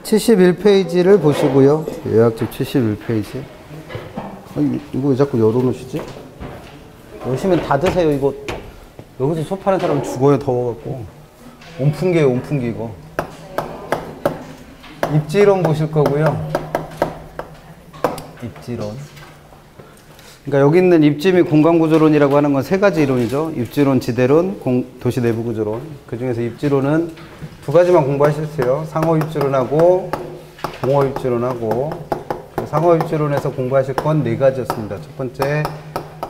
71페이지를 보시고요. 요약집 71페이지. 이거 왜 자꾸 열어놓으시지? 열시면 닫으세요. 이거 여기서 수업하는 사람은 죽어요. 더워갖고. 온풍기예요. 온풍기 이거. 입지론 보실 거고요. 입지론. 그러니까 여기 있는 입지 및 공간구조론이라고 하는 건 세 가지 이론이죠. 입지론, 지대론, 도시 내부구조론. 그 중에서 입지론은 두 가지만 공부하셨어요. 상호입지론하고 공허입지론하고. 상호입지론에서 공부하실 건 네 가지였습니다. 첫 번째,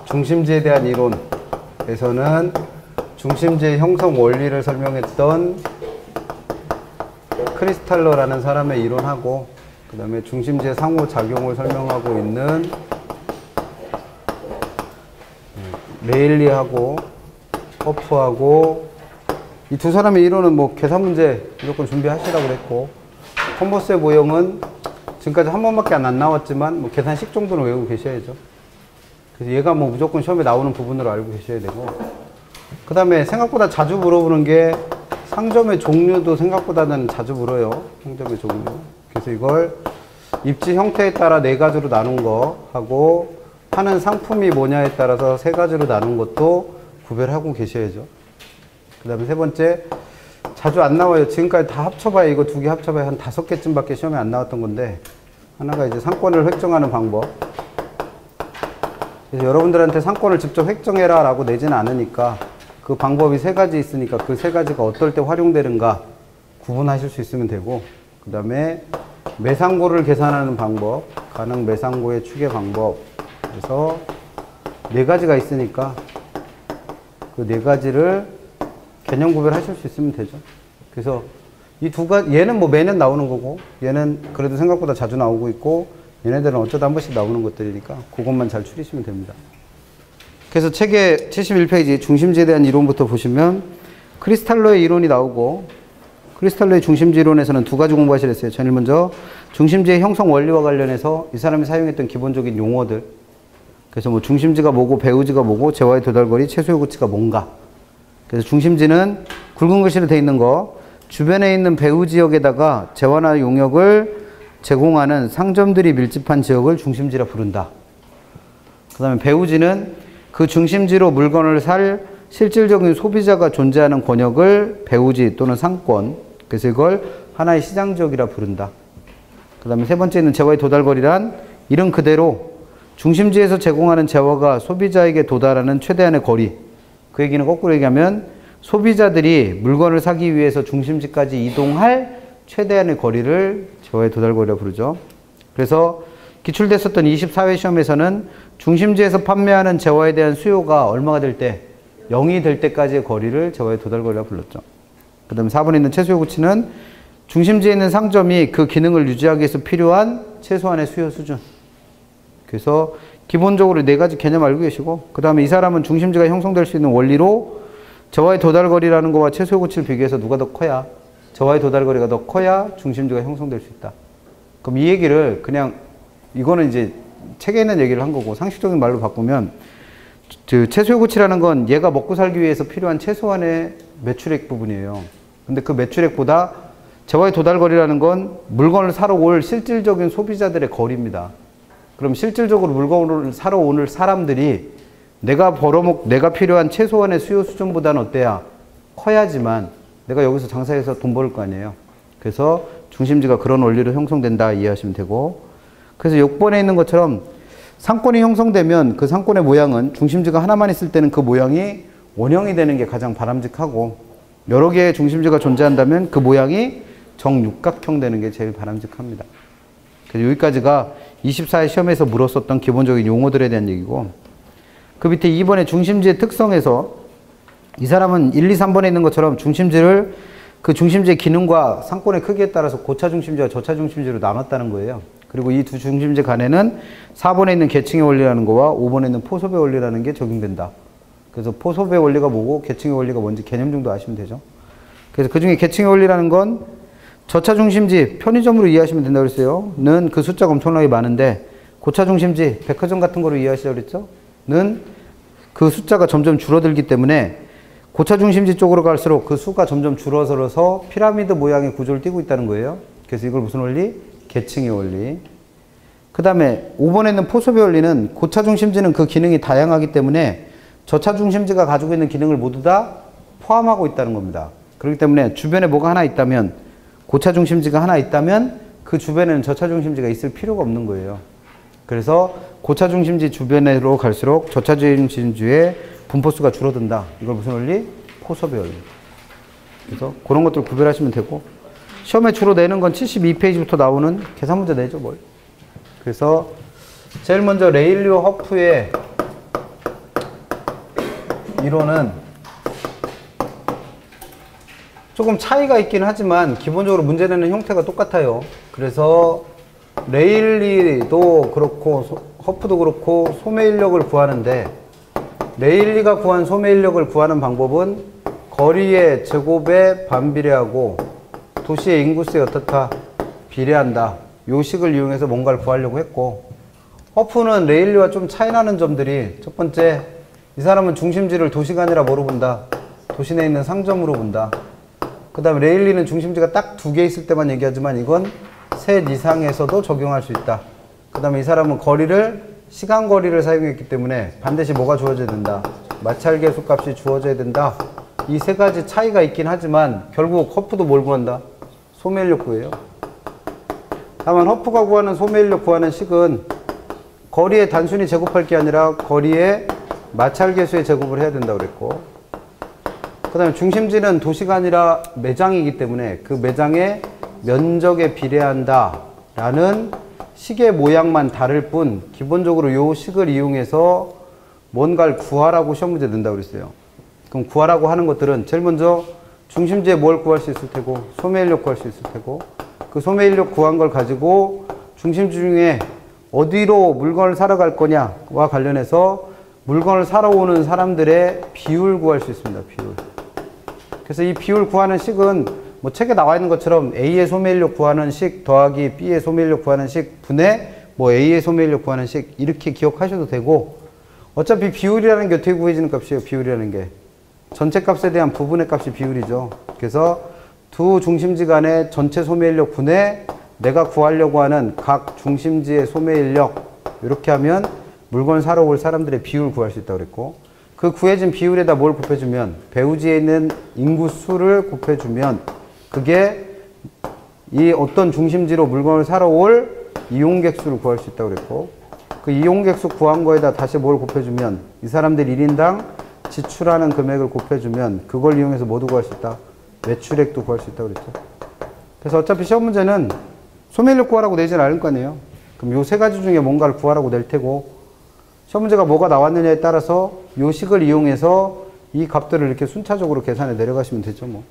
중심지에 대한 이론에서는 중심지의 형성 원리를 설명했던 크리스탈러라는 사람의 이론하고, 그 다음에 중심지의 상호작용을 설명하고 있는 레일리하고 허프하고, 이 두 사람의 이론은 뭐 계산 문제 무조건 준비하시라고 그랬고, 컨버스의 모형은 지금까지 한 번밖에 안 나왔지만 뭐 계산식 정도는 외우고 계셔야죠. 그래서 얘가 뭐 무조건 시험에 나오는 부분으로 알고 계셔야 되고, 그 다음에 생각보다 자주 물어보는 게 상점의 종류도 생각보다는 자주 물어요. 상점의 종류. 그래서 이걸 입지 형태에 따라 네 가지로 나눈 거 하고, 파는 상품이 뭐냐에 따라서 세 가지로 나눈 것도 구별하고 계셔야죠. 그 다음에 세 번째, 자주 안 나와요. 지금까지 다 합쳐봐야, 이거 두 개 합쳐봐야 한 5개쯤 밖에 시험에 안 나왔던 건데, 하나가 이제 상권을 획정하는 방법. 그래서 여러분들한테 상권을 직접 획정해라 라고 내지는 않으니까 그 방법이 세 가지 있으니까 그 세 가지가 어떨 때 활용되는가 구분하실 수 있으면 되고, 그 다음에 매상고를 계산하는 방법, 가능 매상고의 추계 방법. 그래서 네 가지가 있으니까 그 네 가지를 개념 구별하실 수 있으면 되죠. 그래서 이 두 가지, 얘는 뭐 매년 나오는 거고, 얘는 그래도 생각보다 자주 나오고 있고, 얘네들은 어쩌다 한 번씩 나오는 것들이니까 그것만 잘 추리시면 됩니다. 그래서 책의 71페이지 중심지에 대한 이론부터 보시면 크리스탈러의 이론이 나오고, 크리스탈러의 중심지 이론에서는 두 가지 공부하시라 했어요. 제일 먼저 중심지의 형성 원리와 관련해서 이 사람이 사용했던 기본적인 용어들. 그래서 뭐 중심지가 뭐고 배우지가 뭐고 재와의 도달거리, 최소의 고치가 뭔가. 그래서 중심지는 굵은 글씨로 되어 있는 거, 주변에 있는 배후 지역에다가 재화나 용역을 제공하는 상점들이 밀집한 지역을 중심지라 부른다. 그 다음에 배후지는 그 중심지로 물건을 살 실질적인 소비자가 존재하는 권역을 배후지 또는 상권, 그래서 이걸 하나의 시장지역이라 부른다. 그 다음에 세 번째는 재화의 도달거리란 이름 그대로 중심지에서 제공하는 재화가 소비자에게 도달하는 최대한의 거리. 그 얘기는 거꾸로 얘기하면 소비자들이 물건을 사기 위해서 중심지까지 이동할 최대한의 거리를 재화의 도달거리라고 부르죠. 그래서 기출됐었던 24회 시험에서는 중심지에서 판매하는 재화에 대한 수요가 얼마가 될 때? 0이 될 때까지의 거리를 재화의 도달거리라고 불렀죠. 그 다음에 4번에 있는 최소의 고치는 중심지에 있는 상점이 그 기능을 유지하기 위해서 필요한 최소한의 수요 수준. 그래서 기본적으로 네 가지 개념 알고 계시고, 그 다음에 이 사람은 중심지가 형성될 수 있는 원리로 재화의 도달거리라는 거와 최소의 고치를 비교해서 누가 더 커야, 재화의 도달거리가 더 커야 중심지가 형성될 수 있다. 그럼 이 얘기를 그냥, 이거는 이제 책에 있는 얘기를 한 거고, 상식적인 말로 바꾸면 그 최소의 고치라는 건 얘가 먹고 살기 위해서 필요한 최소한의 매출액 부분이에요. 근데 그 매출액보다 재화의 도달거리라는 건 물건을 사러 올 실질적인 소비자들의 거리입니다. 그럼 실질적으로 물건을 사러 오는 사람들이 내가 내가 필요한 최소한의 수요 수준보다는 어때야? 커야지만 내가 여기서 장사해서 돈 벌 거 아니에요. 그래서 중심지가 그런 원리로 형성된다 이해하시면 되고, 그래서 6번에 있는 것처럼 상권이 형성되면 그 상권의 모양은 중심지가 하나만 있을 때는 그 모양이 원형이 되는 게 가장 바람직하고, 여러 개의 중심지가 존재한다면 그 모양이 정육각형 되는 게 제일 바람직합니다. 그래서 여기까지가 24회 시험에서 물었었던 기본적인 용어들에 대한 얘기고, 그 밑에 2번의 중심지의 특성에서 이 사람은 1, 2, 3번에 있는 것처럼 중심지를 그 중심지의 기능과 상권의 크기에 따라서 고차 중심지와 저차 중심지로 나눴다는 거예요. 그리고 이 두 중심지 간에는 4번에 있는 계층의 원리라는 거와 5번에 있는 포섭의 원리라는 게 적용된다. 그래서 포섭의 원리가 뭐고 계층의 원리가 뭔지 개념 정도 아시면 되죠. 그래서 그 중에 계층의 원리라는 건 저차 중심지, 편의점으로 이해하시면 된다고 그랬어요. 는 그 숫자가 엄청나게 많은데, 고차 중심지, 백화점 같은 거로 이해하시라고 그랬죠. 는 그 숫자가 점점 줄어들기 때문에 고차 중심지 쪽으로 갈수록 그 수가 점점 줄어들어서 피라미드 모양의 구조를 띠고 있다는 거예요. 그래서 이걸 무슨 원리? 계층의 원리. 그 다음에 5번에 있는 포섭의 원리는 고차 중심지는 그 기능이 다양하기 때문에 저차 중심지가 가지고 있는 기능을 모두 다 포함하고 있다는 겁니다. 그렇기 때문에 주변에 뭐가 하나 있다면, 고차 중심지가 하나 있다면 그 주변에는 저차 중심지가 있을 필요가 없는 거예요. 그래서 고차 중심지 주변으로 갈수록 저차 중심지의 분포수가 줄어든다. 이걸 무슨 원리? 포섭의 원리. 그래서 그런 것들 구별하시면 되고, 시험에 주로 내는 건 72페이지부터 나오는 계산 문제 내죠, 뭘. 그래서 제일 먼저 레일리오 허프의 이론은 조금 차이가 있긴 하지만 기본적으로 문제 내는 형태가 똑같아요. 그래서 레일리도 그렇고 허프도 그렇고 소매 인력을 구하는데, 레일리가 구한 소매 인력을 구하는 방법은 거리의 제곱에 반비례하고 도시의 인구수에 어떻다? 비례한다. 요 식을 이용해서 뭔가를 구하려고 했고, 허프는 레일리와 좀 차이나는 점들이, 첫 번째, 이 사람은 중심지를 도시가 아니라 뭐로 본다? 도시 내에 있는 상점으로 본다. 그 다음에 레일리는 중심지가 딱 2개 있을 때만 얘기하지만 이건 셋 이상에서도 적용할 수 있다. 그 다음에 이 사람은 거리를, 시간 거리를 사용했기 때문에 반드시 뭐가 주어져야 된다? 마찰계수 값이 주어져야 된다. 이 세 가지 차이가 있긴 하지만 결국 허프도 뭘 구한다? 소매인력 구해요. 다만 허프가 구하는 소매인력 구하는 식은 거리에 단순히 제곱할 게 아니라 거리에 마찰계수의 제곱을 해야 된다고 그랬고, 그 다음에 중심지는 도시가 아니라 매장이기 때문에 그 매장의 면적에 비례한다 라는 식의 모양만 다를 뿐 기본적으로 요 식을 이용해서 뭔가를 구하라고 시험 문제 낸다고 그랬어요. 그럼 구하라고 하는 것들은 제일 먼저 중심지에 뭘 구할 수 있을 테고, 소매인력 구할 수 있을 테고, 그 소매인력 구한 걸 가지고 중심지 중에 어디로 물건을 사러 갈 거냐와 관련해서 물건을 사러 오는 사람들의 비율 구할 수 있습니다. 비율. 그래서 이 비율 구하는 식은 뭐 책에 나와 있는 것처럼 A의 소매인력 구하는 식 더하기 B의 소매인력 구하는 식 분의 뭐 A의 소매인력 구하는 식, 이렇게 기억하셔도 되고, 어차피 비율이라는 게 어떻게 구해지는 값이에요? 비율이라는 게 전체 값에 대한 부분의 값이 비율이죠. 그래서 두 중심지 간의 전체 소매인력 분의 내가 구하려고 하는 각 중심지의 소매인력, 이렇게 하면 물건 사러 올 사람들의 비율 구할 수 있다고 그랬고, 그 구해진 비율에다 뭘 곱해주면, 배우지에 있는 인구수를 곱해주면 그게 이 어떤 중심지로 물건을 사러 올 이용객수를 구할 수 있다고 그랬고, 그 이용객수 구한 거에다 다시 뭘 곱해주면 이 사람들 1인당 지출하는 금액을 곱해주면 그걸 이용해서 뭐도 구할 수 있다? 매출액도 구할 수 있다고 그랬죠. 그래서 어차피 시험 문제는 소매인력 구하라고 내진 않을 거 아니에요. 그럼 요 세 가지 중에 뭔가를 구하라고 낼 테고, 시험 문제가 뭐가 나왔느냐에 따라서 요 식을 이용해서 이 값들을 이렇게 순차적으로 계산해 내려가시면 되죠, 뭐.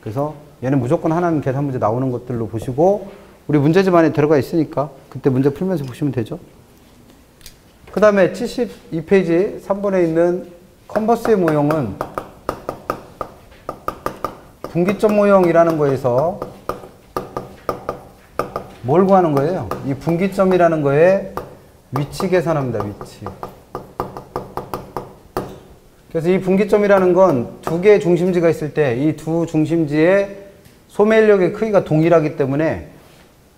그래서 얘는 무조건 하나는 계산 문제 나오는 것들로 보시고, 우리 문제집 안에 들어가 있으니까 그때 문제 풀면서 보시면 되죠. 그 다음에 72페이지 3번에 있는 컨버스의 모형은 분기점 모형이라는 거에서 뭘 구하는 거예요? 이 분기점이라는 거에 위치 계산합니다. 위치. 그래서 이 분기점이라는 건 두 개의 중심지가 있을 때 이 두 중심지의 소매인력의 크기가 동일하기 때문에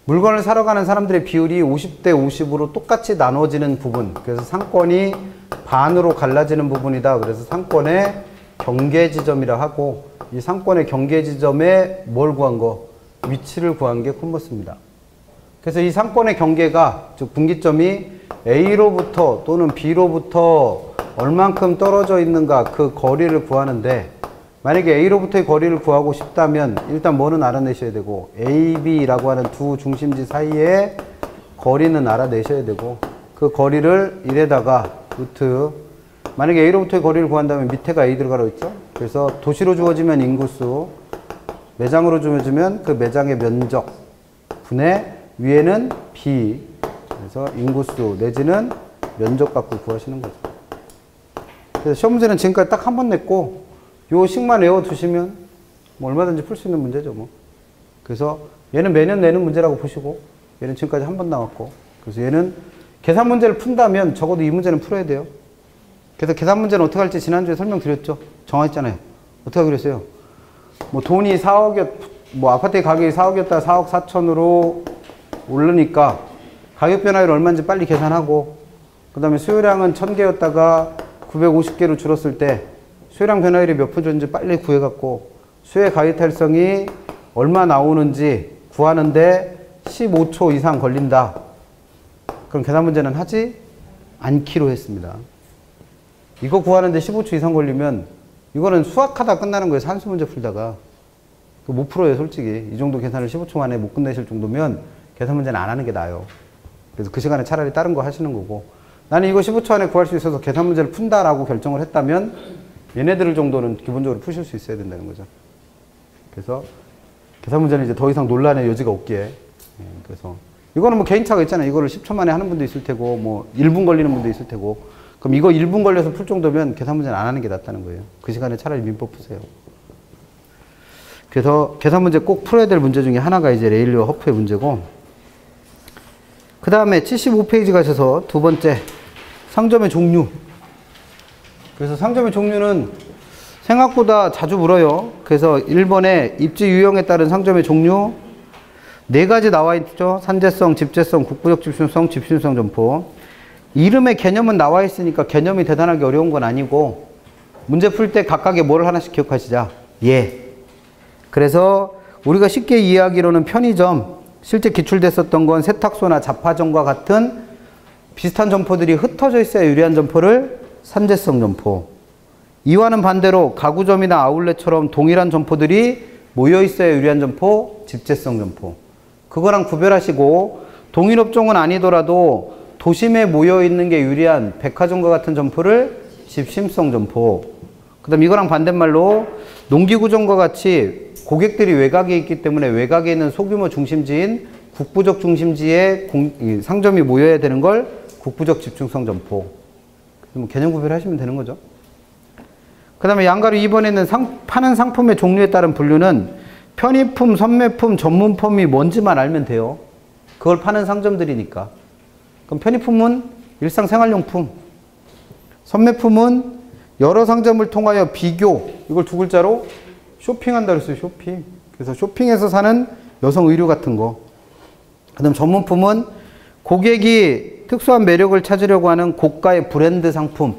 물건을 사러 가는 사람들의 비율이 50대 50으로 똑같이 나눠지는 부분, 그래서 상권이 반으로 갈라지는 부분이다. 그래서 상권의 경계 지점이라 하고, 이 상권의 경계 지점에 뭘 구한 거? 위치를 구한 게 컨버스입니다. 그래서 이 상권의 경계가, 즉 분기점이 A로부터 또는 B로부터 얼만큼 떨어져 있는가, 그 거리를 구하는데, 만약에 A로부터의 거리를 구하고 싶다면 일단 뭐는 알아내셔야 되고, A, B라고 하는 두 중심지 사이의 거리는 알아내셔야 되고, 그 거리를 1에다가 루트, 만약에 A로부터의 거리를 구한다면 밑에가 A 들어가라고 있죠. 그래서 도시로 주어지면 인구수, 매장으로 주어지면 그 매장의 면적 분의 위에는 B, 그래서 인구수 내지는 면적 값을 구하시는 거죠. 그래서 시험 문제는 지금까지 딱 한 번 냈고, 요 식만 외워두시면 뭐 얼마든지 풀 수 있는 문제죠, 뭐. 그래서 얘는 매년 내는 문제라고 보시고, 얘는 지금까지 한 번 나왔고, 그래서 얘는 계산 문제를 푼다면 적어도 이 문제는 풀어야 돼요. 그래서 계산 문제는 어떻게 할지 지난주에 설명드렸죠. 정했잖아요. 어떻게 하기로 했어요? 뭐 돈이 4억이 뭐 아파트의 가격이 4억이었다 4억 4천으로 오르니까 가격 변화율 얼마인지 빨리 계산하고, 그 다음에 수요량은 1000개였다가 950개로 줄었을 때 수요량 변화율이 몇 %인지 빨리 구해갖고 수요의 가격 달성이 얼마 나오는지 구하는데 15초 이상 걸린다. 그럼 계산 문제는 하지 않기로 했습니다. 이거 구하는데 15초 이상 걸리면 이거는 수학하다 끝나는 거예요. 산수 문제 풀다가. 못 풀어요, 솔직히. 이 정도 계산을 15초 만에 못 끝내실 정도면 계산 문제는 안 하는 게 나아요. 그래서 그 시간에 차라리 다른 거 하시는 거고, 나는 이거 15초 안에 구할 수 있어서 계산 문제를 푼다라고 결정을 했다면 얘네들 정도는 기본적으로 푸실 수 있어야 된다는 거죠. 그래서 계산 문제는 이제 더 이상 논란의 여지가 없기에. 그래서 이거는 뭐 개인차가 있잖아요. 이거를 10초 만에 하는 분도 있을 테고, 뭐 1분 걸리는 분도 있을 테고. 그럼 이거 1분 걸려서 풀 정도면 계산 문제는 안 하는 게 낫다는 거예요. 그 시간에 차라리 민법 푸세요. 그래서 계산 문제 꼭 풀어야 될 문제 중에 하나가 이제 레일리와 허프의 문제고, 그 다음에 75페이지 가셔서 두 번째, 상점의 종류. 그래서 상점의 종류는 생각보다 자주 물어요. 그래서 1번에 입지 유형에 따른 상점의 종류 4가지 나와 있죠. 산재성, 집재성, 국부적 집중성, 집신성 점포. 이름의 개념은 나와 있으니까 개념이 대단하게 어려운 건 아니고, 문제 풀 때 각각의 뭐를 하나씩 기억하시자. 예. 그래서 우리가 쉽게 이해하기로는 편의점, 실제 기출됐었던 건 세탁소나 잡화점과 같은 비슷한 점포들이 흩어져 있어야 유리한 점포를 산재성 점포. 이와는 반대로 가구점이나 아울렛처럼 동일한 점포들이 모여 있어야 유리한 점포, 집재성 점포. 그거랑 구별하시고, 동일 업종은 아니더라도 도심에 모여 있는 게 유리한 백화점과 같은 점포를 집심성 점포. 그 다음 이거랑 반대말로 농기구점과 같이 고객들이 외곽에 있기 때문에 외곽에 있는 소규모 중심지인 국부적 중심지에 상점이 모여야 되는 걸 국부적 집중성 점포. 뭐 개념 구별하시면 되는 거죠. 그 다음에 양가로 2번에 있는 파는 상품의 종류에 따른 분류는 편의품, 선매품, 전문품이 뭔지만 알면 돼요. 그걸 파는 상점들이니까. 그럼 편의품은 일상생활용품, 선매품은 여러 상점을 통하여 비교, 이걸 두 글자로 쇼핑한다 그랬어요. 쇼핑. 그래서 쇼핑에서 사는 여성 의류 같은 거. 그 다음 전문품은 고객이 특수한 매력을 찾으려고 하는 고가의 브랜드 상품.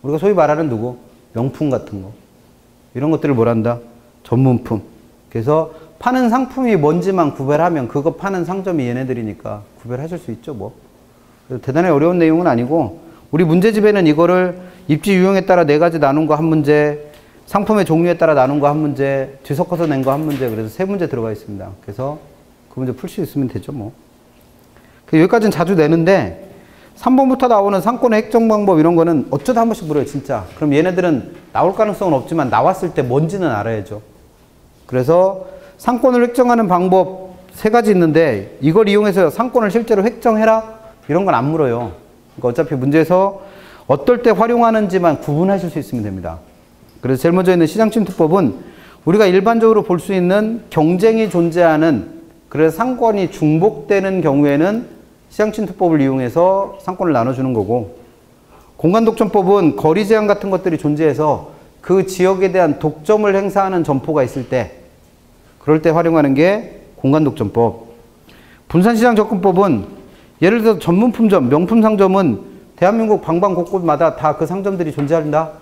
우리가 소위 말하는 누구? 명품 같은 거. 이런 것들을 뭐란다? 전문품. 그래서 파는 상품이 뭔지만 구별하면 그거 파는 상점이 얘네들이니까 구별하실 수 있죠, 뭐. 그래서 대단히 어려운 내용은 아니고, 우리 문제집에는 이거를 입지 유형에 따라 4가지 나눈 거 한 문제, 상품의 종류에 따라 나눈 거 한 문제, 뒤섞어서 낸 거 한 문제, 그래서 3문제 들어가 있습니다. 그래서 그 문제 풀 수 있으면 되죠, 뭐. 여기까지는 자주 내는데 3번부터 나오는 상권의 획정 방법 이런 거는 어쩌다 한 번씩 물어요, 진짜. 그럼 얘네들은 나올 가능성은 없지만 나왔을 때 뭔지는 알아야죠. 그래서 상권을 획정하는 방법 3가지 있는데 이걸 이용해서 상권을 실제로 획정해라? 이런 건 안 물어요. 그러니까 어차피 문제에서 어떨 때 활용하는지만 구분하실 수 있으면 됩니다. 그래서 제일 먼저 있는 시장침투법은 우리가 일반적으로 볼 수 있는 경쟁이 존재하는, 그래서 상권이 중복되는 경우에는 시장침투법을 이용해서 상권을 나눠주는 거고, 공간독점법은 거리 제한 같은 것들이 존재해서 그 지역에 대한 독점을 행사하는 점포가 있을 때, 그럴 때 활용하는 게 공간독점법. 분산시장접근법은 예를 들어서 전문품점, 명품상점은 대한민국 방방곡곡마다 다 그 상점들이 존재한다?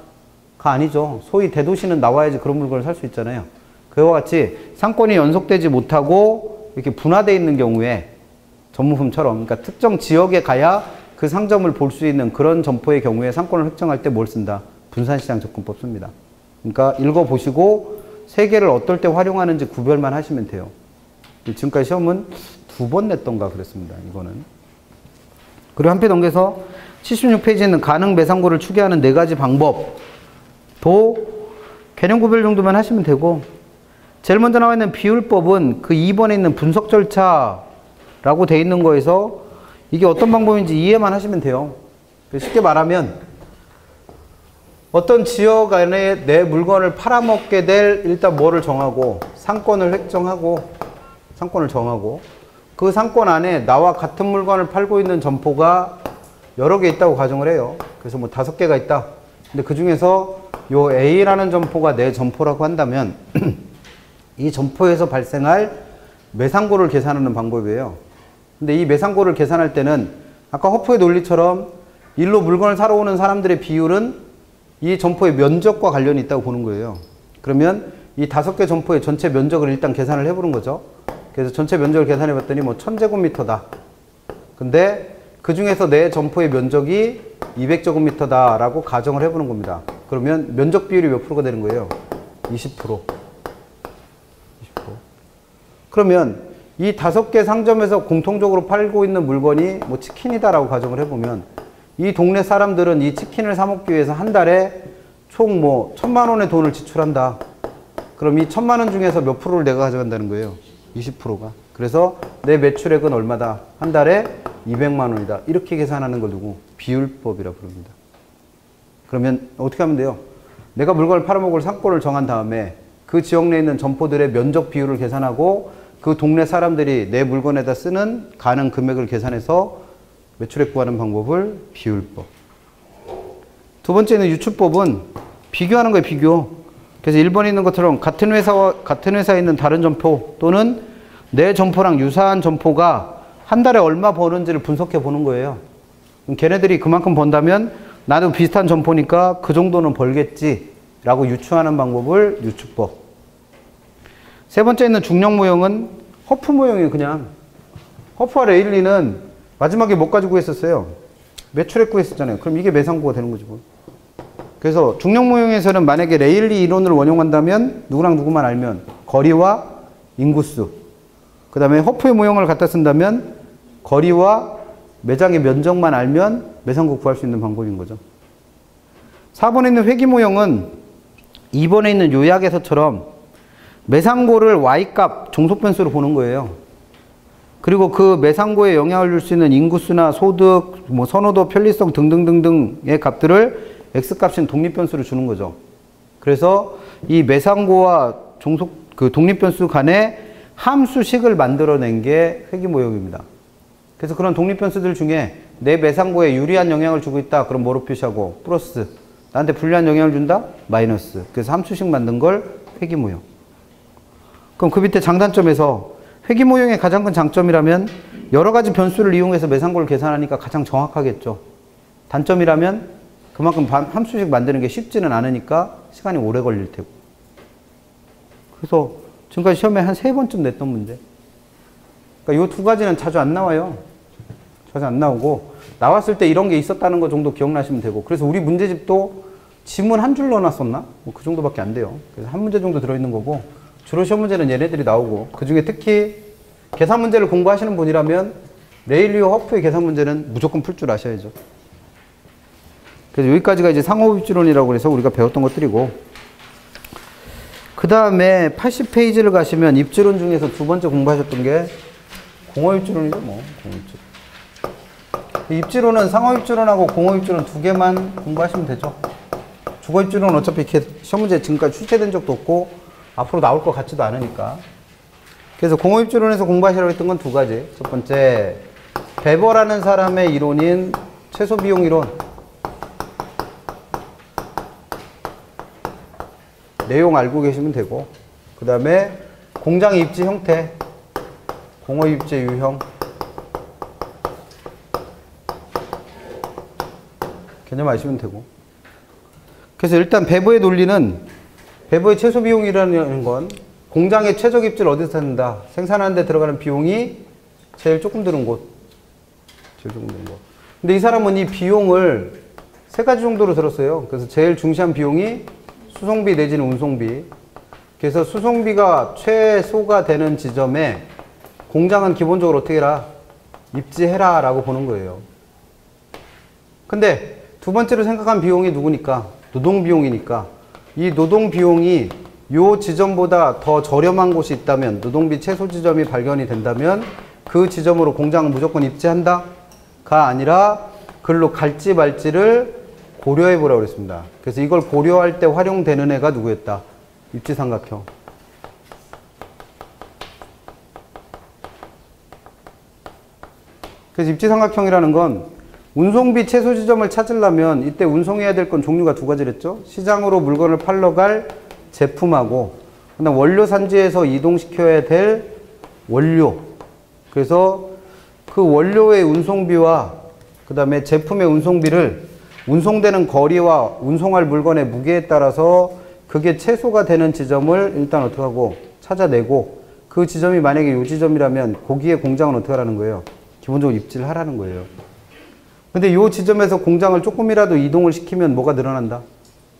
가 아니죠. 소위 대도시는 나와야지 그런 물건을 살 수 있잖아요. 그와 같이 상권이 연속되지 못하고 이렇게 분화되어 있는 경우에 전문품처럼, 그러니까 특정 지역에 가야 그 상점을 볼 수 있는 그런 점포의 경우에 상권을 획정할 때 뭘 쓴다? 분산시장 접근법 씁니다. 그러니까 읽어보시고 3개를 어떨 때 활용하는지 구별만 하시면 돼요. 지금까지 시험은 2번 냈던가 그랬습니다. 이거는. 그리고 한 페이지 넘겨서 76페이지에 있는 가능 매상고를 추계하는 4가지 방법도 개념 구별 정도만 하시면 되고, 제일 먼저 나와 있는 비율법은 그 2번에 있는 분석 절차라고 돼 있는 거에서 이게 어떤 방법인지 이해만 하시면 돼요. 쉽게 말하면 어떤 지역 안에 내 물건을 팔아먹게 될 일단 뭐를 정하고, 상권을 획정하고, 상권을 정하고, 그 상권 안에 나와 같은 물건을 팔고 있는 점포가 여러 개 있다고 가정을 해요. 그래서 뭐 5개가 있다. 근데 그 중에서 요 A라는 점포가 내 점포라고 한다면 이 점포에서 발생할 매상고를 계산하는 방법이에요. 근데 이 매상고를 계산할 때는 아까 허프의 논리처럼 일로 물건을 사러 오는 사람들의 비율은 이 점포의 면적과 관련이 있다고 보는 거예요. 그러면 이 5개 점포의 전체 면적을 일단 계산을 해보는 거죠. 그래서 전체 면적을 계산해 봤더니 뭐 1000제곱미터다. 근데 그 중에서 내 점포의 면적이 200제곱미터다 라고 가정을 해보는 겁니다. 그러면 면적 비율이 몇 프로가 되는 거예요? 20%. 그러면 이 5개 상점에서 공통적으로 팔고 있는 물건이 뭐 치킨이다라고 가정을 해보면 이 동네 사람들은 이 치킨을 사 먹기 위해서 한 달에 총 뭐 1000만 원의 돈을 지출한다. 그럼 이 1000만 원 중에서 몇 프로를 내가 가져간다는 거예요? 20%가. 그래서 내 매출액은 얼마다? 한 달에 200만 원이다. 이렇게 계산하는 걸 두고 비율법이라고 부릅니다. 그러면 어떻게 하면 돼요? 내가 물건을 팔아먹을 상권을 정한 다음에 그 지역 내에 있는 점포들의 면적 비율을 계산하고 그 동네 사람들이 내 물건에다 쓰는 가능 금액을 계산해서 매출액 구하는 방법을 비율법. 두 번째는 유추법은 비교하는 거예요, 비교. 그래서 1번에 있는 것처럼 같은 회사에 있는 다른 점포 또는 내 점포랑 유사한 점포가 한 달에 얼마 버는지를 분석해 보는 거예요. 그럼 걔네들이 그만큼 번다면 나도 비슷한 점포니까 그 정도는 벌겠지라고 유추하는 방법을 유추법. 세 번째 있는 중력 모형은 허프 모형이에요, 그냥. 허프와 레일리는 마지막에 뭐 가지고 했었어요? 매출액 구했었잖아요. 그럼 이게 매상고가 되는 거지 뭐. 그래서 중력 모형에서는 만약에 레일리 이론을 원용한다면 누구랑 누구만 알면 거리와 인구수. 그 다음에 허프의 모형을 갖다 쓴다면 거리와 매장의 면적만 알면 매상고 구할 수 있는 방법인 거죠. 4번에 있는 회기 모형은 2번에 있는 요약에서처럼 매상고를 Y값 종속변수로 보는 거예요. 그리고 그 매상고에 영향을 줄 수 있는 인구수나 소득, 뭐 선호도, 편리성 등등등등의 값들을 X값인 독립변수로 주는 거죠. 그래서 이 매상고와 독립변수 간의 함수식을 만들어낸 게 회기 모형입니다. 그래서 그런 독립변수들 중에 내 매상고에 유리한 영향을 주고 있다. 그럼 뭐로 표시하고? 플러스. 나한테 불리한 영향을 준다? 마이너스. 그래서 함수식 만든 걸 회기 모형. 그럼 그 밑에 장단점에서 회기 모형의 가장 큰 장점이라면 여러 가지 변수를 이용해서 매상고를 계산하니까 가장 정확하겠죠. 단점이라면 그만큼 함수식 만드는 게 쉽지는 않으니까 시간이 오래 걸릴 테고. 그래서 지금까지 시험에 한 3번쯤 냈던 문제. 그러니까 이 두 가지는 자주 안 나와요. 자주 안 나오고 나왔을 때 이런 게 있었다는 거 정도 기억나시면 되고. 그래서 우리 문제집도 지문 한 줄 넣어놨었나? 뭐 그 정도밖에 안 돼요. 그래서 한 문제 정도 들어있는 거고 주로 시험 문제는 얘네들이 나오고 그 중에 특히 계산 문제를 공부하시는 분이라면 레일리와 허프의 계산 문제는 무조건 풀 줄 아셔야죠. 그래서 여기까지가 이제 상호입지론이라고 해서 우리가 배웠던 것들이고 그 다음에 80페이지를 가시면 입지론 중에서 두 번째 공부하셨던 게 공허입지론이죠. 뭐 공허입지론. 입지론은 상호입지론하고 공허입지론 두 개만 공부하시면 되죠. 주거입지론은 어차피 이렇게 시험 문제 지금까지 출제된 적도 없고 앞으로 나올 것 같지도 않으니까. 그래서 공허입지론에서 공부하시라고 했던 건 두 가지. 첫 번째, 베버라는 사람의 이론인 최소비용 이론. 내용 알고 계시면 되고, 그 다음에 공장 입지 형태, 공허 입지 유형, 개념 아시면 되고. 그래서 일단 베버의 논리는, 베버의 최소 비용이라는 건 공장의 최적 입지를 어디서 찾는다? 생산하는 데 들어가는 비용이 제일 조금 드는 곳. 제일 조금 드는 곳. 근데 이 사람은 이 비용을 세 가지 정도로 들었어요. 그래서 제일 중시한 비용이 수송비 내지는 운송비. 그래서 수송비가 최소가 되는 지점에 공장은 기본적으로 어떻게 해라? 입지해라 라고 보는 거예요. 근데 두 번째로 생각한 비용이 누구니까? 노동비용이니까. 이 노동비용이 요 지점보다 더 저렴한 곳이 있다면, 노동비 최소 지점이 발견이 된다면 그 지점으로 공장은 무조건 입지한다? 가 아니라 글로 갈지 말지를 고려해 보라고 그랬습니다. 그래서 이걸 고려할 때 활용되는 애가 누구였다? 입지삼각형. 그래서 입지삼각형이라는 건 운송비 최소 지점을 찾으려면 이때 운송해야 될 건 종류가 두 가지랬죠. 시장으로 물건을 팔러 갈 제품하고, 그다음 원료 산지에서 이동시켜야 될 원료. 그래서 그 원료의 운송비와 그 다음에 제품의 운송비를 운송되는 거리와 운송할 물건의 무게에 따라서 그게 최소가 되는 지점을 일단 어떻게 하고 찾아내고, 그 지점이 만약에 이 지점이라면 거기에 공장은 어떻게 하라는 거예요? 기본적으로 입지를 하라는 거예요. 근데 이 지점에서 공장을 조금이라도 이동을 시키면 뭐가 늘어난다?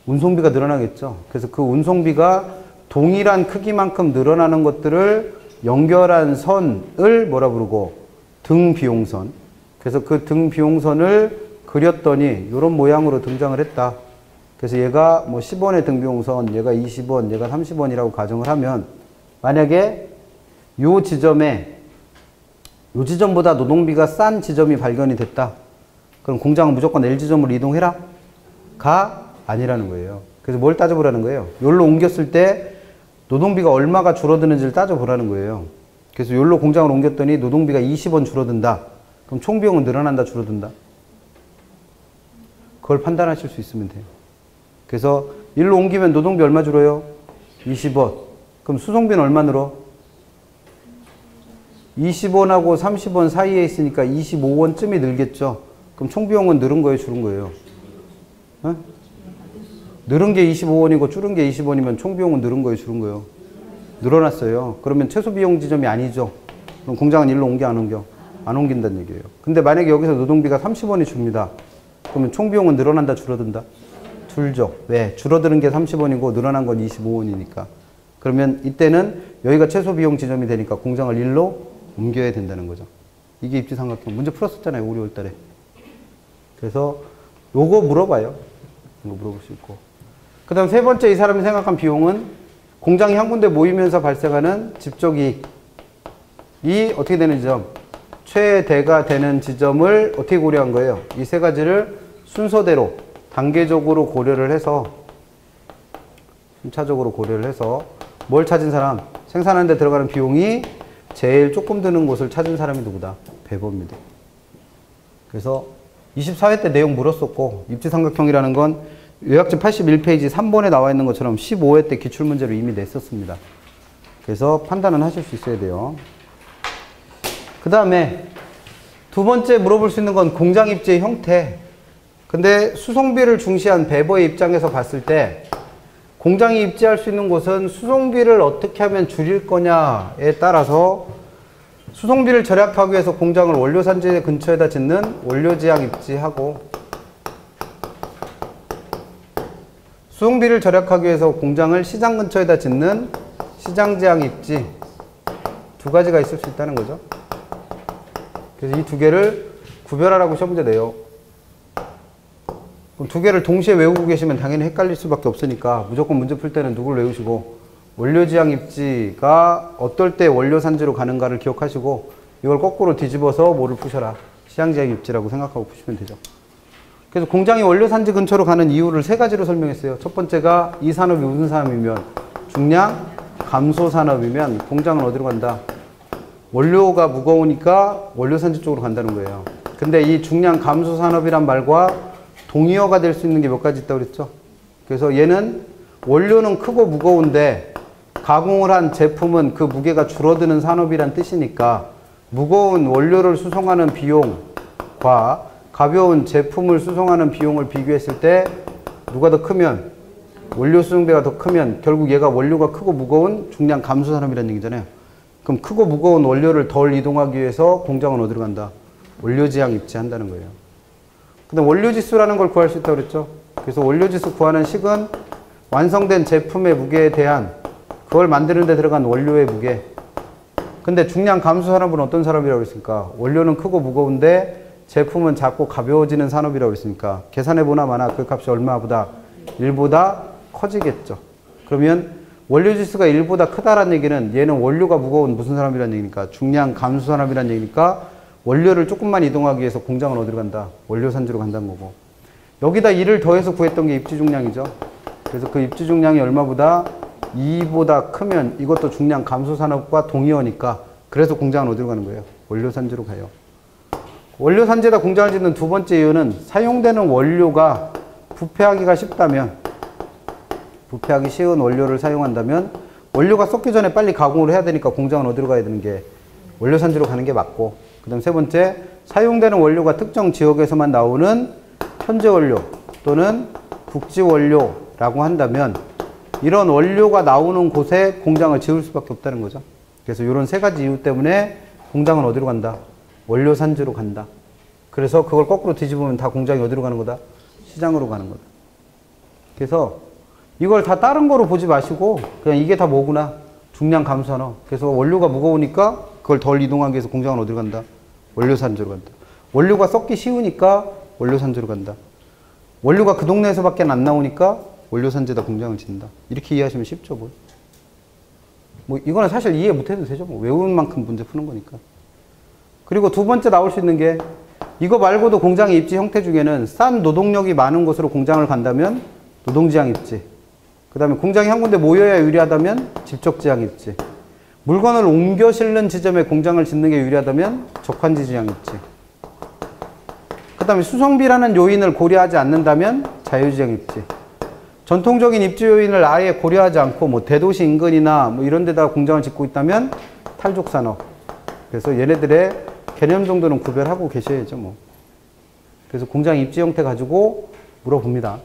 운송비가 늘어나겠죠. 그래서 그 운송비가 동일한 크기만큼 늘어나는 것들을 연결한 선을 뭐라 부르고? 등비용선. 그래서 그 등비용선을 그렸더니 이런 모양으로 등장을 했다. 그래서 얘가 뭐 10원의 등비용선, 얘가 20원, 얘가 30원이라고 가정을 하면, 만약에 요 지점에 요 지점보다 노동비가 싼 지점이 발견이 됐다. 그럼 공장은 무조건 L 지점으로 이동해라? 가 아니라는 거예요. 그래서 뭘 따져보라는 거예요? 여기로 옮겼을 때 노동비가 얼마가 줄어드는지를 따져보라는 거예요. 그래서 여기로 공장을 옮겼더니 노동비가 20원 줄어든다. 그럼 총비용은 늘어난다, 줄어든다? 그걸 판단하실 수 있으면 돼요. 그래서 일로 옮기면 노동비 얼마 줄어요? 20원. 그럼 수송비는 얼마 늘어? 20원하고 30원 사이에 있으니까 25원쯤이 늘겠죠. 그럼 총비용은 늘은 거예요, 줄은 거예요? 어? 늘은 게 25원이고 줄은 게 20원이면 총비용은 늘은 거예요, 줄은 거예요? 늘어났어요. 그러면 최소비용 지점이 아니죠. 그럼 공장은 일로 옮겨, 안 옮겨? 안 옮긴다는 얘기예요. 근데 만약에 여기서 노동비가 30원이 줍니다. 그러면 총비용은 늘어난다, 줄어든다? 줄죠. 왜? 줄어드는 게 30원이고 늘어난 건 25원이니까. 그러면 이때는 여기가 최소비용 지점이 되니까 공장을 일로 옮겨야 된다는 거죠. 이게 입지삼각형. 문제 풀었었잖아요, 우리 5월 달에. 그래서 요거 물어봐요. 이거 물어볼 수 있고. 그 다음 세 번째 이 사람이 생각한 비용은 공장이 한 군데 모이면서 발생하는 집적 이익. 이 어떻게 되는 지점? 최대가 되는 지점을 어떻게 고려한 거예요? 이 세 가지를 순서대로 단계적으로 고려를 해서, 순차적으로 고려를 해서 뭘 찾은 사람? 생산하는 데 들어가는 비용이 제일 조금 드는 곳을 찾은 사람이 누구다? 배보입니다. 그래서 24회 때 내용 물었었고, 입지삼각형이라는 건 요약집 81페이지 3번에 나와 있는 것처럼 15회 때 기출문제로 이미 냈었습니다. 그래서 판단은 하실 수 있어야 돼요. 그 다음에 두 번째 물어볼 수 있는 건 공장 입지의 형태. 근데 수송비를 중시한 배버의 입장에서 봤을 때 공장이 입지할 수 있는 곳은 수송비를 어떻게 하면 줄일 거냐에 따라서 수송비를 절약하기 위해서 공장을 원료산지 근처에다 짓는 원료지향 입지하고, 수송비를 절약하기 위해서 공장을 시장 근처에다 짓는 시장지향 입지, 두 가지가 있을 수 있다는 거죠. 그래서 이 두 개를 구별하라고 시험 문제 내요. 그럼 두 개를 동시에 외우고 계시면 당연히 헷갈릴 수밖에 없으니까 무조건 문제 풀 때는 누굴 외우시고, 원료지향 입지가 어떨 때 원료산지로 가는가를 기억하시고, 이걸 거꾸로 뒤집어서 뭐를 푸셔라? 시장지향 입지라고 생각하고 푸시면 되죠. 그래서 공장이 원료산지 근처로 가는 이유를 세 가지로 설명했어요. 첫 번째가 이 산업이 무슨 산업이면? 중량 감소 산업이면 공장은 어디로 간다? 원료가 무거우니까 원료산지 쪽으로 간다는 거예요. 근데 이 중량 감소 산업이란 말과 동의어가 될 수 있는 게 몇 가지 있다고 그랬죠? 그래서 얘는 원료는 크고 무거운데 가공을 한 제품은 그 무게가 줄어드는 산업이란 뜻이니까, 무거운 원료를 수송하는 비용과 가벼운 제품을 수송하는 비용을 비교했을 때 누가 더 크면, 원료 수송비가 더 크면 결국 얘가 원료가 크고 무거운 중량 감소 산업이라는 얘기잖아요. 그럼 크고 무거운 원료를 덜 이동하기 위해서 공장은 어디로 간다? 원료지향 입지한다는 거예요. 근데 원료지수라는 걸 구할 수 있다고 그랬죠? 그래서 원료지수 구하는 식은 완성된 제품의 무게에 대한 그걸 만드는 데 들어간 원료의 무게. 근데 중량 감소 산업은 어떤 산업이라고 했습니까? 원료는 크고 무거운데 제품은 작고 가벼워지는 산업이라고 했으니까 계산해보나 마나 그 값이 얼마보다? 1보다 커지겠죠. 그러면 원료지수가 1보다 크다라는 얘기는 얘는 원료가 무거운 무슨 산업이라는 얘기니까? 중량 감소 산업이라는 얘기니까 원료를 조금만 이동하기 위해서 공장은 어디로 간다? 원료산지로 간다는 거고. 여기다 1을 더해서 구했던 게 입지 중량이죠. 그래서 그 입지 중량이 얼마보다? 2보다 크면 이것도 중량 감소 산업과 동의어니까, 그래서 공장은 어디로 가는 거예요? 원료산지로 가요. 원료산지에다 공장을 짓는 두 번째 이유는 사용되는 원료가 부패하기가 쉽다면, 부패하기 쉬운 원료를 사용한다면 원료가 썩기 전에 빨리 가공을 해야 되니까 공장은 어디로 가야 되는 게 원료산지로 가는 게 맞고, 그 다음 세 번째, 사용되는 원료가 특정 지역에서만 나오는 현재 원료 또는 국지 원료라고 한다면 이런 원료가 나오는 곳에 공장을 지을 수밖에 없다는 거죠. 그래서 이런 세 가지 이유 때문에 공장은 어디로 간다? 원료산지로 간다. 그래서 그걸 거꾸로 뒤집으면 다 공장이 어디로 가는 거다? 시장으로 가는 거다. 그래서 이걸 다 다른 거로 보지 마시고 그냥 이게 다 뭐구나? 중량 감소하나. 그래서 원료가 무거우니까 그걸 덜 이동하기 위해서 공장은 어디로 간다? 원료산지로 간다. 원료가 썩기 쉬우니까 원료산지로 간다. 원료가 그 동네에서밖에 안 나오니까 원료산지에다 공장을 짓는다. 이렇게 이해하시면 쉽죠, 뭐 이거는 사실 이해 못해도 되죠. 뭐 외우는 만큼 문제 푸는 거니까. 그리고 두 번째 나올 수 있는 게 이거 말고도 공장의 입지 형태 중에는 싼 노동력이 많은 곳으로 공장을 간다면 노동지향 입지. 그 다음에 공장이 한 군데 모여야 유리하다면 집적지향 입지. 물건을 옮겨 실는 지점에 공장을 짓는 게 유리하다면 적환지 지향 입지. 그 다음에 수송비라는 요인을 고려하지 않는다면 자유지향 입지. 전통적인 입지 요인을 아예 고려하지 않고 뭐 대도시 인근이나 뭐 이런 데다가 공장을 짓고 있다면 탈족산업. 그래서 얘네들의 개념 정도는 구별하고 계셔야죠, 뭐. 그래서 공장 입지 형태 가지고 물어봅니다.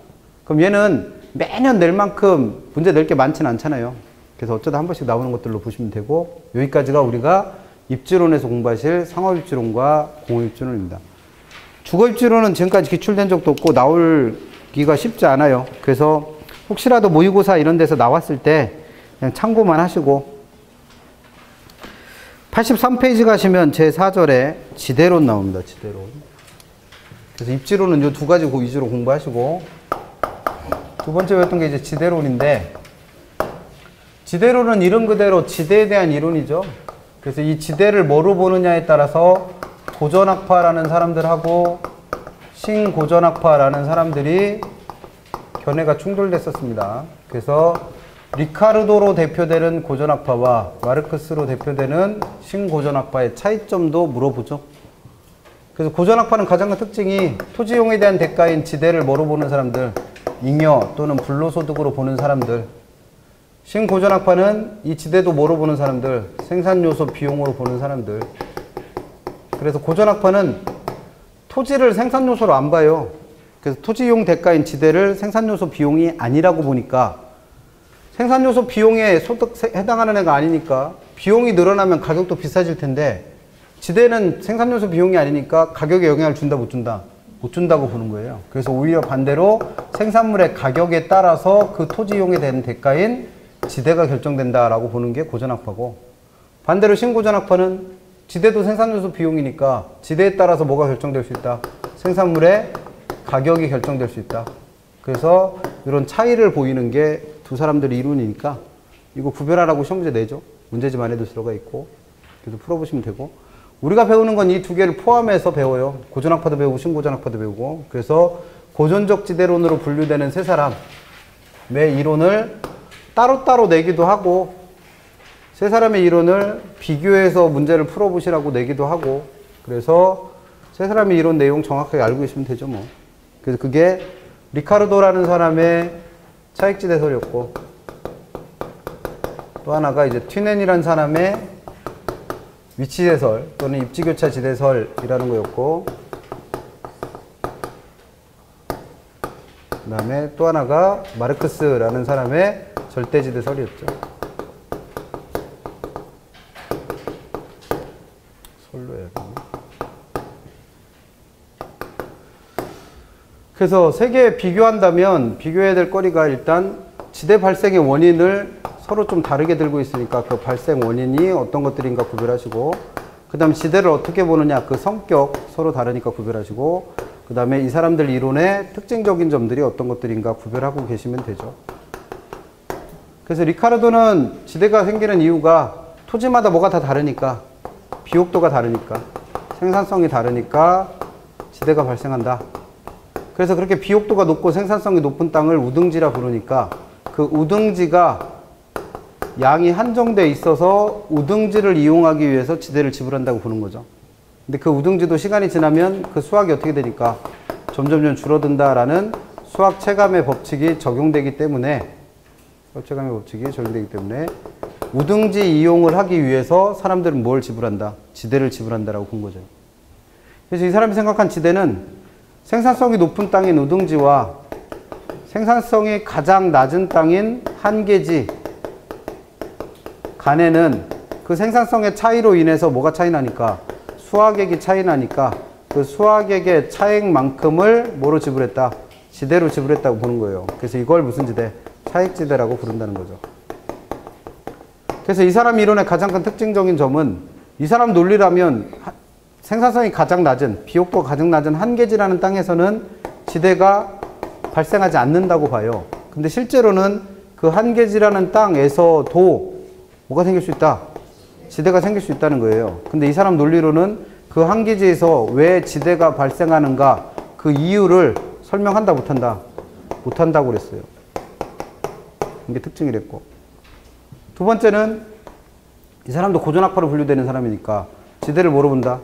그럼 얘는 매년 낼 만큼 문제 낼 게 많지는 않잖아요. 그래서 어쩌다 한 번씩 나오는 것들로 보시면 되고, 여기까지가 우리가 입지론에서 공부하실 상업입지론과 공업입지론입니다. 주거입지론은 지금까지 기출된 적도 없고 나오기가 쉽지 않아요. 그래서 혹시라도 모의고사 이런 데서 나왔을 때 그냥 참고만 하시고, 83페이지 가시면 제4절에 지대론 나옵니다. 지대론. 그래서 입지론은 이 두 가지 위주로 공부하시고, 두 번째 배웠던 게 이제 지대론인데, 지대론은 이름 그대로 지대에 대한 이론이죠. 그래서 이 지대를 뭐로 보느냐에 따라서 고전학파라는 사람들하고 신고전학파라는 사람들이 견해가 충돌됐었습니다. 그래서 리카르도로 대표되는 고전학파와 마르크스로 대표되는 신고전학파의 차이점도 물어보죠. 그래서 고전학파는 가장 큰 특징이 토지용에 대한 대가인 지대를 뭐로 보는 사람들, 잉여 또는 불로소득으로 보는 사람들. 신고전학파는 이 지대도 뭐로 보는 사람들, 생산요소 비용으로 보는 사람들. 그래서 고전학파는 토지를 생산요소로 안 봐요. 그래서 토지용 대가인 지대를 생산요소 비용이 아니라고 보니까, 생산요소 비용에 해당하는 애가 아니니까 비용이 늘어나면 가격도 비싸질 텐데, 지대는 생산요소 비용이 아니니까 가격에 영향을 준다 못 준다? 못 준다고 보는 거예요. 그래서 오히려 반대로 생산물의 가격에 따라서 그 토지용에 대한 대가인 지대가 결정된다라고 보는 게 고전학파고, 반대로 신고전학파는 지대도 생산요소 비용이니까 지대에 따라서 뭐가 결정될 수 있다? 생산물의 가격이 결정될 수 있다. 그래서 이런 차이를 보이는 게 두 사람들의 이론이니까 이거 구별하라고 시험 문제 내죠. 문제집 안에도 들어가 있고. 그래서 풀어보시면 되고, 우리가 배우는 건 이 두 개를 포함해서 배워요. 고전학파도 배우고 신고전학파도 배우고. 그래서 고전적 지대론으로 분류되는 세 사람의 이론을 따로따로 내기도 하고, 세 사람의 이론을 비교해서 문제를 풀어보시라고 내기도 하고, 그래서 세 사람의 이론 내용 정확하게 알고 계시면 되죠, 뭐. 그래서 그게 리카르도라는 사람의 차익지대설이었고, 또 하나가 이제 튜넨이라는 사람의 위치지대설 또는 입지교차 지대설이라는 거였고, 그 다음에 또 하나가 마르크스라는 사람의 절대지대설이었죠. 솔로 해야겠네. 그래서 세 개 비교한다면 비교해야 될 거리가 일단 지대 발생의 원인을 서로 좀 다르게 들고 있으니까 그 발생 원인이 어떤 것들인가 구별하시고, 그 다음 지대를 어떻게 보느냐, 그 성격 서로 다르니까 구별하시고, 그 다음에 이 사람들 이론의 특징적인 점들이 어떤 것들인가 구별하고 계시면 되죠. 그래서 리카르도는 지대가 생기는 이유가 토지마다 뭐가 다 다르니까, 비옥도가 다르니까, 생산성이 다르니까 지대가 발생한다. 그래서 그렇게 비옥도가 높고 생산성이 높은 땅을 우등지라 부르니까 그 우등지가 양이 한정돼 있어서 우등지를 이용하기 위해서 지대를 지불한다고 보는 거죠. 근데 그 우등지도 시간이 지나면 그 수확이 어떻게 되니까 점점 줄어든다라는 수학 체감의 법칙이 적용되기 때문에, 수학 체감의 법칙이 적용되기 때문에 우등지 이용을 하기 위해서 사람들은 뭘 지불한다? 지대를 지불한다라고 본 거죠. 그래서 이 사람이 생각한 지대는 생산성이 높은 땅인 우등지와 생산성이 가장 낮은 땅인 한계지 간에는 그 생산성의 차이로 인해서 뭐가 차이 나니까? 수확액이 차이 나니까 그 수확액의 차액만큼을 뭐로 지불했다? 지대로 지불했다고 보는 거예요. 그래서 이걸 무슨 지대? 차액지대라고 부른다는 거죠. 그래서 이 사람 이론의 가장 큰 특징적인 점은 이 사람 논리라면 생산성이 가장 낮은, 비옥도가 가장 낮은 한계지라는 땅에서는 지대가 발생하지 않는다고 봐요. 근데 실제로는 그 한계지라는 땅에서도 뭐가 생길 수 있다? 지대가 생길 수 있다는 거예요. 근데 이 사람 논리로는 그 한계지에서 왜 지대가 발생하는가 그 이유를 설명한다 못한다? 못한다고 그랬어요. 이게 특징이랬고. 두 번째는 이 사람도 고전학파로 분류되는 사람이니까 지대를 뭐로 본다?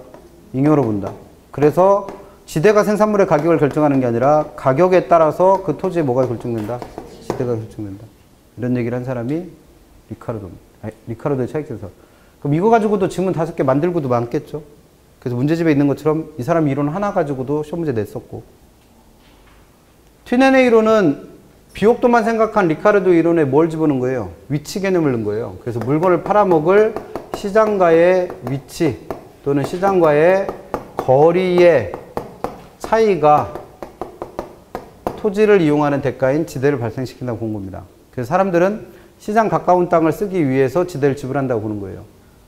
잉여로 본다. 그래서 지대가 생산물의 가격을 결정하는 게 아니라 가격에 따라서 그 토지에 뭐가 결정된다? 지대가 결정된다. 이런 얘기를 한 사람이 리카르도입니다. 리카르도의 차익지대서. 그럼 이거 가지고도 지문 5개 만들고도 많겠죠. 그래서 문제집에 있는 것처럼 이 사람 이론 하나 가지고도 시험 문제 냈었고. 튀네네 이론은 비옥도만 생각한 리카르도 이론에 뭘 집어넣은 거예요? 위치 개념을 넣은 거예요. 그래서 물건을 팔아먹을 시장과의 위치 또는 시장과의 거리의 차이가 토지를 이용하는 대가인 지대를 발생시킨다고 본 겁니다. 그래서 사람들은 시장 가까운 땅을 쓰기 위해서 지대를 지불한다고 보는 거예요.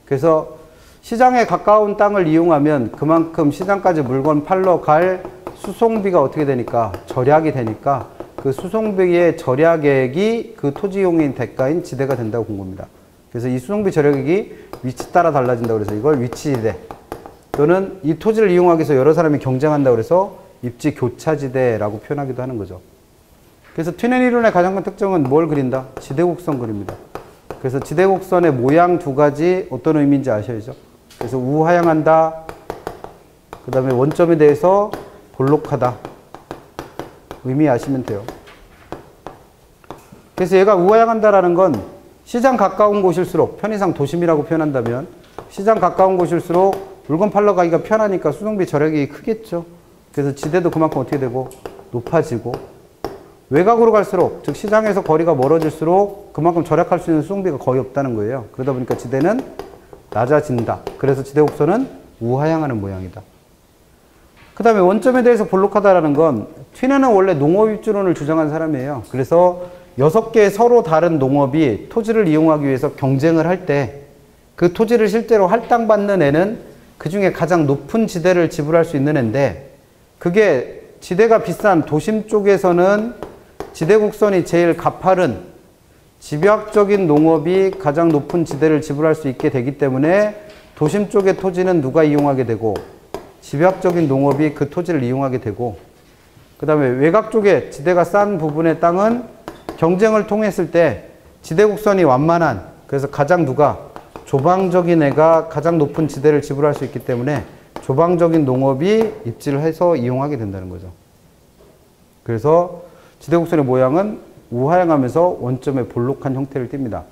그래서 시장에 가까운 땅을 이용하면 그만큼 시장까지 물건 팔러 갈 수송비가 어떻게 되니까? 절약이 되니까 그 수송비의 절약액이 그 토지용인 대가인 지대가 된다고 본 겁니다. 그래서 이 수송비 절약액이 위치 따라 달라진다고 그래서 이걸 위치지대 또는 이 토지를 이용하기 위해서 여러 사람이 경쟁한다고 그래서 입지 교차지대라고 표현하기도 하는 거죠. 그래서 튀네네 이론의 가장 큰 특징은 뭘 그린다? 지대곡선 그립니다. 그래서 지대곡선의 모양 두 가지 어떤 의미인지 아셔야죠. 그래서 우하향한다. 그 다음에 원점에 대해서 볼록하다. 의미 아시면 돼요. 그래서 얘가 우하향한다라는 건 시장 가까운 곳일수록 편의상 도심이라고 표현한다면 시장 가까운 곳일수록 물건 팔러 가기가 편하니까 수송비 절약이 크겠죠. 그래서 지대도 그만큼 어떻게 되고 높아지고 외곽으로 갈수록 즉 시장에서 거리가 멀어질수록 그만큼 절약할 수 있는 수송비가 거의 없다는 거예요. 그러다 보니까 지대는 낮아진다. 그래서 지대곡선은 우하향하는 모양이다. 그 다음에 원점에 대해서 볼록하다라는 건 튀네는 원래 농업입주론을 주장한 사람이에요. 그래서 6개의 서로 다른 농업이 토지를 이용하기 위해서 경쟁을 할 때 그 토지를 실제로 할당받는 애는 그 중에 가장 높은 지대를 지불할 수 있는 애인데 그게 지대가 비싼 도심 쪽에서는 지대곡선이 제일 가파른 집약적인 농업이 가장 높은 지대를 지불할 수 있게 되기 때문에 도심 쪽의 토지는 누가 이용하게 되고 집약적인 농업이 그 토지를 이용하게 되고 그 다음에 외곽 쪽에 지대가 싼 부분의 땅은 경쟁을 통했을 때 지대곡선이 완만한 그래서 가장 누가 조방적인 애가 가장 높은 지대를 지불할 수 있기 때문에 조방적인 농업이 입지를 해서 이용하게 된다는 거죠. 그래서 지대곡선의 모양은 우하향하면서 원점에 볼록한 형태를 띱니다.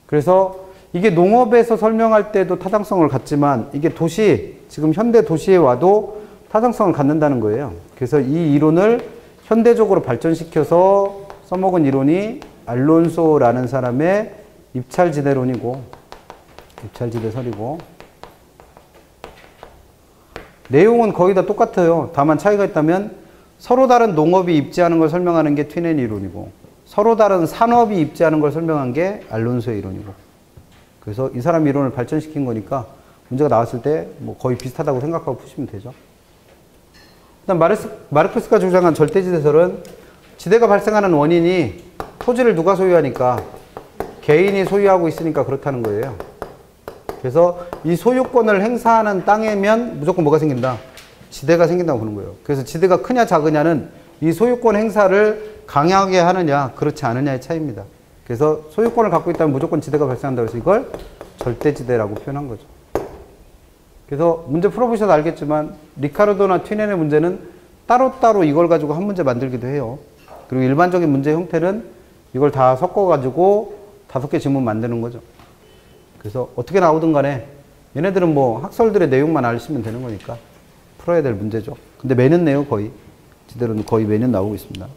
그래서 이게 농업에서 설명할 때도 타당성을 갖지만 이게 도시, 지금 현대 도시에 와도 타당성을 갖는다는 거예요. 그래서 이 이론을 현대적으로 발전시켜서 써먹은 이론이 알론소라는 사람의 입찰지대론이고 입찰지대설이고 내용은 거의 다 똑같아요. 다만 차이가 있다면 서로 다른 농업이 입지하는 걸 설명하는 게 튀네네 이론이고 서로 다른 산업이 입지하는 걸 설명한 게 알론소의 이론이고 그래서 이 사람 이론을 발전시킨 거니까 문제가 나왔을 때 뭐 거의 비슷하다고 생각하고 푸시면 되죠. 일단 마르크스가 주장한 절대지대설은 지대가 발생하는 원인이 토지를 누가 소유하니까 개인이 소유하고 있으니까 그렇다는 거예요. 그래서 이 소유권을 행사하는 땅이면 무조건 뭐가 생긴다? 지대가 생긴다고 보는 거예요. 그래서 지대가 크냐 작으냐는 이 소유권 행사를 강하게 하느냐 그렇지 않느냐의 차이입니다. 그래서 소유권을 갖고 있다면 무조건 지대가 발생한다고 해서 이걸 절대지대라고 표현한 거죠. 그래서 문제 풀어보셔도 알겠지만 리카르도나 튀네네 문제는 따로따로 이걸 가지고 한 문제 만들기도 해요. 그리고 일반적인 문제 형태는 이걸 다 섞어가지고 5개 지문 만드는 거죠. 그래서 어떻게 나오든 간에 얘네들은 뭐 학설들의 내용만 알시면 되는 거니까 풀어야 될 문제죠. 근데 매년 내요, 거의. 지대로는 거의 매년 나오고 있습니다.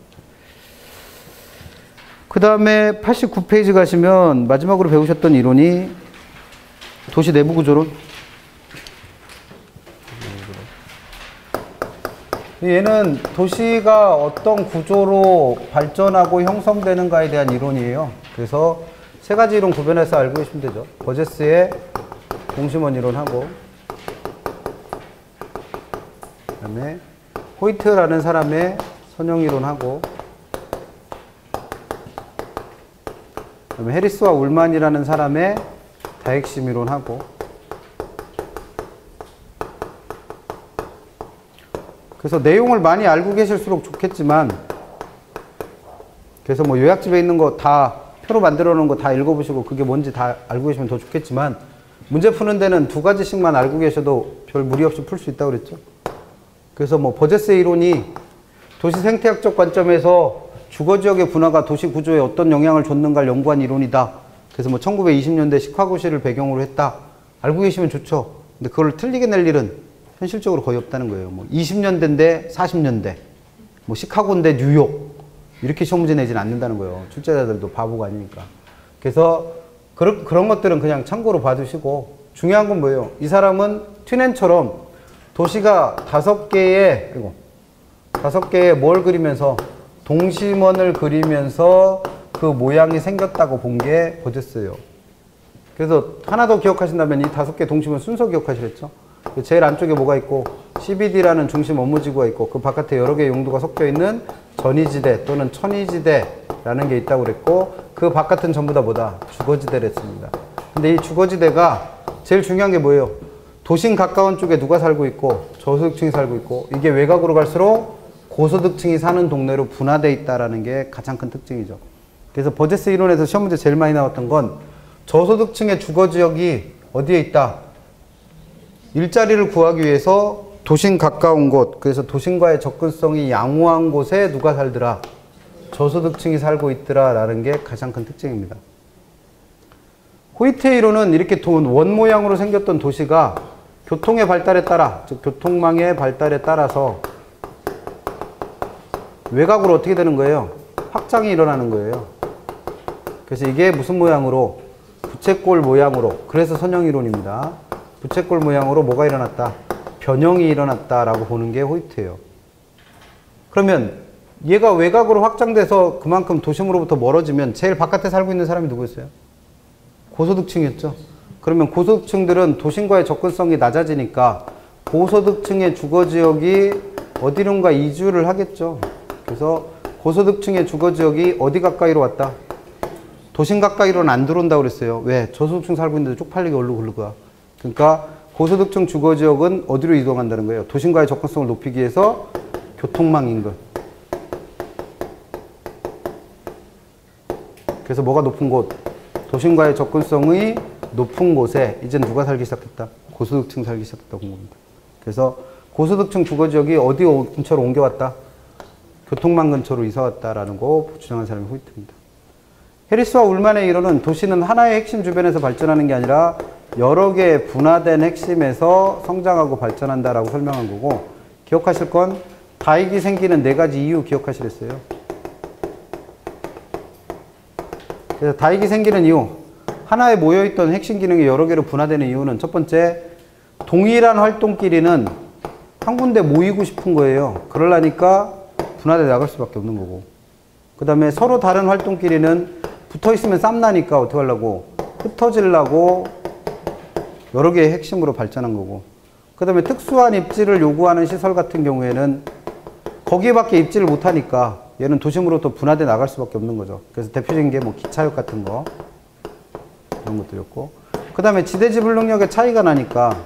그 다음에 89페이지 가시면 마지막으로 배우셨던 이론이 도시 내부 구조론. 얘는 도시가 어떤 구조로 발전하고 형성되는가에 대한 이론이에요. 그래서 세 가지 이론 구별해서 알고 계시면 되죠. 버제스의 동심원 이론하고, 그 다음에 호이트라는 사람의 선형 이론하고, 그 다음에 해리스와 울만이라는 사람의 다핵심 이론하고, 그래서 내용을 많이 알고 계실수록 좋겠지만, 그래서 뭐 요약집에 있는 거 다 표로 만들어 놓은 거 다 읽어보시고 그게 뭔지 다 알고 계시면 더 좋겠지만, 문제 푸는 데는 두 가지씩만 알고 계셔도 별 무리 없이 풀 수 있다고 그랬죠. 그래서 뭐 버제스의 이론이 도시 생태학적 관점에서 주거지역의 분화가 도시 구조에 어떤 영향을 줬는가를 연구한 이론이다. 그래서 뭐 1920년대 시카고시를 배경으로 했다. 알고 계시면 좋죠. 근데 그걸 틀리게 낼 일은 현실적으로 거의 없다는 거예요. 뭐 20년대인데 40년대, 뭐 시카고인데 뉴욕, 이렇게 시험 문제 내지는 않는다는 거예요. 출제자들도 바보가 아니니까. 그래서 그런 것들은 그냥 참고로 봐두시고, 중요한 건 뭐예요? 이 사람은 튜넨처럼 도시가 5개의 뭘 그리면서, 동심원을 그리면서 그 모양이 생겼다고 본 게 버제스예요. 그래서 하나 더 기억하신다면 이 5개 동심원 순서 기억하시겠죠? 제일 안쪽에 뭐가 있고, CBD라는 중심 업무지구가 있고, 그 바깥에 여러 개의 용도가 섞여 있는 전이지대 또는 천이지대라는 게 있다고 그랬고, 그 바깥은 전부 다 뭐다? 주거지대를 했습니다. 근데 이 주거지대가 제일 중요한 게 뭐예요? 도심 가까운 쪽에 누가 살고 있고, 저소득층이 살고 있고, 이게 외곽으로 갈수록 고소득층이 사는 동네로 분화되어 있다는 게 가장 큰 특징이죠. 그래서 버제스 이론에서 시험 문제 제일 많이 나왔던 건 저소득층의 주거지역이 어디에 있다? 일자리를 구하기 위해서 도심 가까운 곳, 그래서 도심과의 접근성이 양호한 곳에 누가 살더라? 저소득층이 살고 있더라 라는 게 가장 큰 특징입니다. 호이트의 이론은 이렇게 원 모양으로 생겼던 도시가 교통의 발달에 따라, 즉 교통망의 발달에 따라서 외곽으로 어떻게 되는 거예요? 확장이 일어나는 거예요. 그래서 이게 무슨 모양으로? 부채꼴 모양으로. 그래서 선형 이론입니다. 부채꼴 모양으로 뭐가 일어났다? 변형이 일어났다라고 보는 게 호이트예요. 그러면 얘가 외곽으로 확장돼서 그만큼 도심으로부터 멀어지면 제일 바깥에 살고 있는 사람이 누구였어요? 고소득층이었죠. 그러면 고소득층들은 도심과의 접근성이 낮아지니까 고소득층의 주거지역이 어디론가 이주를 하겠죠. 그래서 고소득층의 주거지역이 어디 가까이로 왔다? 도심 가까이로는 안 들어온다고 그랬어요. 왜? 저소득층 살고 있는데 쪽팔리게 얼른 걸르가. 그러니까 고소득층 주거지역은 어디로 이동한다는 거예요? 도심과의 접근성을 높이기 위해서 교통망 인근. 그래서 뭐가 높은 곳? 도심과의 접근성이 높은 곳에 이제 누가 살기 시작했다? 고소득층 살기 시작했다고 본 겁니다. 그래서 고소득층 주거지역이 어디 근처로 옮겨왔다? 교통망 근처로 이사왔다라는 거 주장한 사람이 호이트입니다. 해리스와 울만의 이론은 도시는 하나의 핵심 주변에서 발전하는 게 아니라 여러 개의 분화된 핵심에서 성장하고 발전한다라고 설명한 거고, 기억하실 건 다익이 생기는 4가지 이유 기억하시랬어요. 그래서 다익이 생기는 이유, 하나에 모여있던 핵심 기능이 여러 개로 분화되는 이유는 첫 번째, 동일한 활동끼리는 한 군데 모이고 싶은 거예요. 그러려니까 분화돼 나갈 수밖에 없는 거고, 그 다음에 서로 다른 활동끼리는 붙어있으면 쌈나니까 어떻게 하려고? 흩어지려고 여러 개의 핵심으로 발전한 거고, 그 다음에 특수한 입지를 요구하는 시설 같은 경우에는 거기에밖에 입지를 못하니까 얘는 도심으로부터 분화돼 나갈 수밖에 없는 거죠. 그래서 대표적인 게 뭐 기차역 같은 거, 이런 것들이었고, 그 다음에 지대지불 능력의 차이가 나니까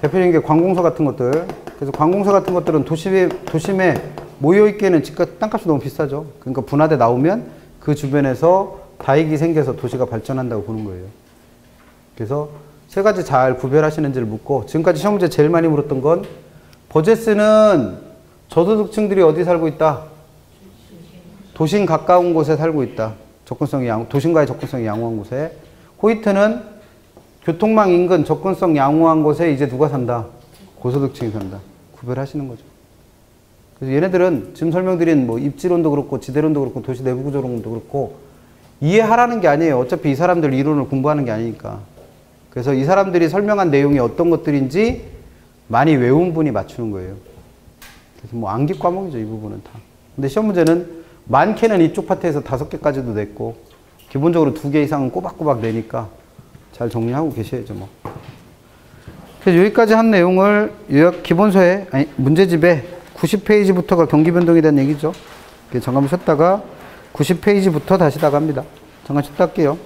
대표적인 게 관공서 같은 것들. 그래서 관공서 같은 것들은 도심에 모여있기에는 집값, 땅값이 너무 비싸죠. 그러니까 분화돼 나오면 그 주변에서 다익이 생겨서 도시가 발전한다고 보는 거예요. 그래서 세 가지 잘 구별하시는지를 묻고, 지금까지 시험 문제 제일 많이 물었던 건 버제스는 저소득층들이 어디 살고 있다? 도심 가까운 곳에 살고 있다. 도심과의 접근성이 양호한 곳에. 호이트는 교통망 인근 접근성 양호한 곳에 이제 누가 산다? 고소득층이 산다. 구별하시는 거죠. 그래서 얘네들은 지금 설명드린 뭐 입지론도 그렇고 지대론도 그렇고 도시 내부 구조론도 그렇고 이해하라는 게 아니에요. 어차피 이 사람들 이론을 공부하는 게 아니니까. 그래서 이 사람들이 설명한 내용이 어떤 것들인지 많이 외운 분이 맞추는 거예요. 그래서 뭐 암기 과목이죠, 이 부분은 다. 근데 시험 문제는 많게는 이쪽 파트에서 5개까지도 냈고 기본적으로 2개 이상은 꼬박꼬박 내니까 잘 정리하고 계셔야죠, 뭐. 그래서 여기까지 한 내용을 요약 기본서에, 아니, 문제집에 90페이지부터가 경기 변동에 대한 얘기죠. 잠깐 쉬었다가 90페이지부터 다시 나갑니다. 잠깐 쉬었다 할게요.